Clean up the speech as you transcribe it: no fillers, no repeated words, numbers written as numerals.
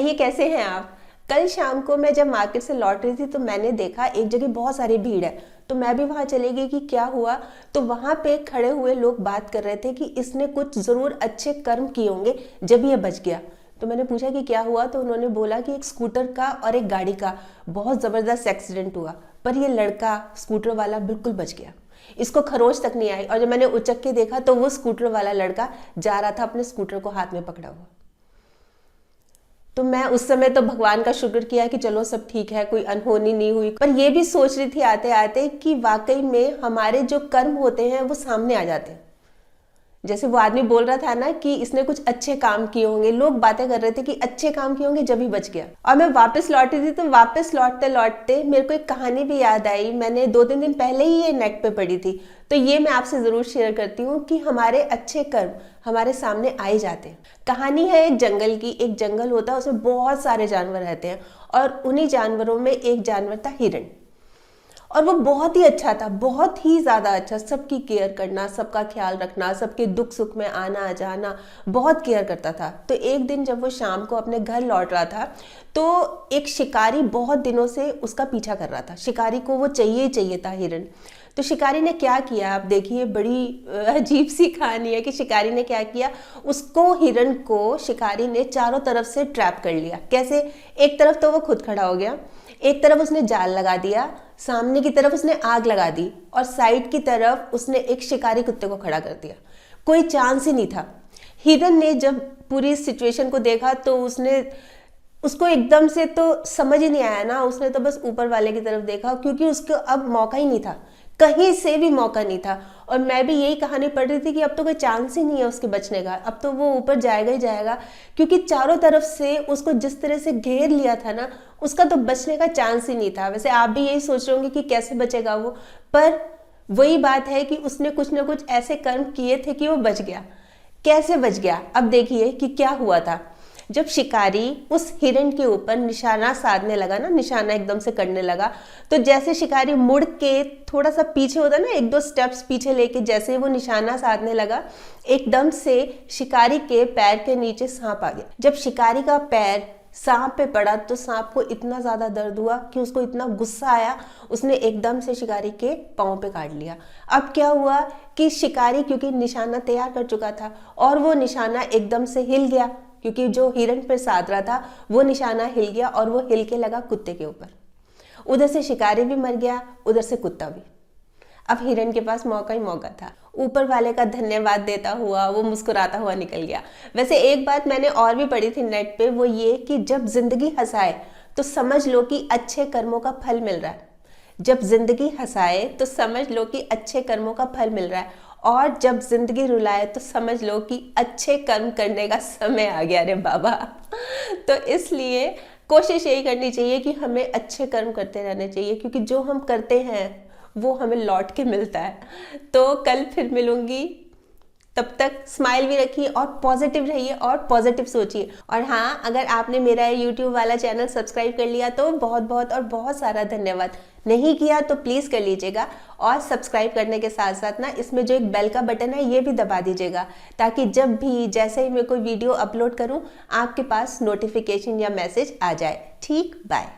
कहिए कैसे हैं आप। कल शाम को मैं जब मार्केट से लौट रही थी तो मैंने देखा एक जगह बहुत सारी भीड़ है, तो मैं भी वहां चली गई कि क्या हुआ। तो वहां पे खड़े हुए लोग बात कर रहे थे कि इसने कुछ जरूर अच्छे कर्म किए होंगे जब ये बच गया। तो मैंने पूछा कि क्या हुआ, तो उन्होंने बोला कि एक स्कूटर का और एक गाड़ी का बहुत जबरदस्त एक्सीडेंट हुआ, पर ये लड़का स्कूटर वाला बिल्कुल बच गया, इसको खरोच तक नहीं आई। और जब मैंने उचक के देखा तो वो स्कूटर वाला लड़का जा रहा था अपने स्कूटर को हाथ में पकड़ा हुआ। तो मैं उस समय तो भगवान का शुक्र किया कि चलो सब ठीक है, कोई अनहोनी नहीं हुई। पर ये भी सोच रही थी आते आते कि वाकई में हमारे जो कर्म होते हैं वो सामने आ जाते हैं। जैसे वो आदमी बोल रहा था ना कि इसने कुछ अच्छे काम किए होंगे, लोग बातें कर रहे थे कि अच्छे काम किए होंगे जब ही बच गया। और मैं वापस लौटी थी तो वापस लौटते लौटते मेरे को एक कहानी भी याद आई। मैंने 2-3 दिन पहले ही ये नेट पे पढ़ी थी, तो ये मैं आपसे जरूर शेयर करती हूँ कि हमारे अच्छे कर्म हमारे सामने आ ही जाते हैं। कहानी है एक जंगल की। एक जंगल होता है, उसमें बहुत सारे जानवर रहते हैं और उन्हीं जानवरों में एक जानवर था हिरण। और वो बहुत ही अच्छा था, बहुत ही ज्यादा अच्छा, सबकी केयर करना, सबका ख्याल रखना, सबके दुख सुख में आना जाना, बहुत केयर करता था। तो एक दिन जब वो शाम को अपने घर लौट रहा था तो एक शिकारी बहुत दिनों से उसका पीछा कर रहा था। शिकारी को वो चाहिए था हिरण। तो शिकारी ने क्या किया, आप देखिए, बड़ी अजीब सी कहानी है कि शिकारी ने क्या किया। उसको, हिरण को शिकारी ने चारों तरफ से ट्रैप कर लिया। कैसे? एक तरफ तो वो खुद खड़ा हो गया, एक तरफ उसने जाल लगा दिया, सामने की तरफ उसने आग लगा दी और साइड की तरफ उसने एक शिकारी कुत्ते को खड़ा कर दिया। कोई चांस ही नहीं था। हिरन ने जब पूरी सिचुएशन को देखा तो उसको एकदम से तो समझ ही नहीं आया ना, उसने तो बस ऊपर वाले की तरफ देखा, क्योंकि उसको अब मौका ही नहीं था, कहीं से भी मौका नहीं था। और मैं भी यही कहानी पढ़ रही थी कि अब तो कोई चांस ही नहीं है उसके बचने का, अब तो वो ऊपर जाएगा ही जाएगा, क्योंकि चारों तरफ से उसको जिस तरह से घेर लिया था ना, उसका तो बचने का चांस ही नहीं था। वैसे आप भी यही सोच रहे होंगे कि कैसे बचेगा वो, पर वही बात है कि उसने कुछ ना कुछ ऐसे कर्म किए थे कि वो बच गया। कैसे बच गया, अब देखिए कि क्या हुआ था। जब शिकारी उस हिरण के ऊपर निशाना साधने लगा ना, निशाना एकदम से करने लगा, तो जैसे शिकारी मुड़ के थोड़ा सा पीछे होता ना, 1-2 स्टेप्स पीछे लेके जैसे वो निशाना साधने लगा, एकदम से शिकारी के पैर के नीचे सांप आ गया। जब शिकारी का पैर सांप पे पड़ा तो सांप को इतना ज्यादा दर्द हुआ कि उसको इतना गुस्सा आया, उसने एकदम से शिकारी के पांव पे काट लिया। अब क्या हुआ कि शिकारी, क्योंकि निशाना तैयार कर चुका था और वो निशाना एकदम से हिल गया, क्योंकि जो हिरण पर साध रहा था वो निशाना हिल गया और वो हिल के लगा कुत्ते के ऊपर। उधर से शिकारी भी मर गया, उधर से कुत्ता भी। अब हिरण के पास मौका ही मौका था। ऊपर वाले का धन्यवाद देता हुआ वो मुस्कुराता हुआ निकल गया। वैसे एक बात मैंने और भी पढ़ी थी नेट पे, वो ये कि जब जिंदगी हंसाए तो समझ लो कि अच्छे कर्मों का फल मिल रहा है। जब जिंदगी हंसाए तो समझ लो कि अच्छे कर्मों का फल मिल रहा है, और जब जिंदगी रुलाए तो समझ लो कि अच्छे कर्म करने का समय आ गया रे बाबा। तो इसलिए कोशिश यही करनी चाहिए कि हमें अच्छे कर्म करते रहने चाहिए, क्योंकि जो हम करते हैं वो हमें लौट के मिलता है। तो कल फिर मिलूंगी, तब तक स्माइल भी रखिए और पॉजिटिव रहिए और पॉजिटिव सोचिए। और हाँ, अगर आपने मेरा यूट्यूब वाला चैनल सब्सक्राइब कर लिया तो बहुत बहुत और बहुत सारा धन्यवाद। नहीं किया तो प्लीज़ कर लीजिएगा, और सब्सक्राइब करने के साथ साथ ना इसमें जो एक बेल का बटन है ये भी दबा दीजिएगा, ताकि जब भी जैसे ही मैं कोई वीडियो अपलोड करूँ आपके पास नोटिफिकेशन या मैसेज आ जाए। ठीक, बाय।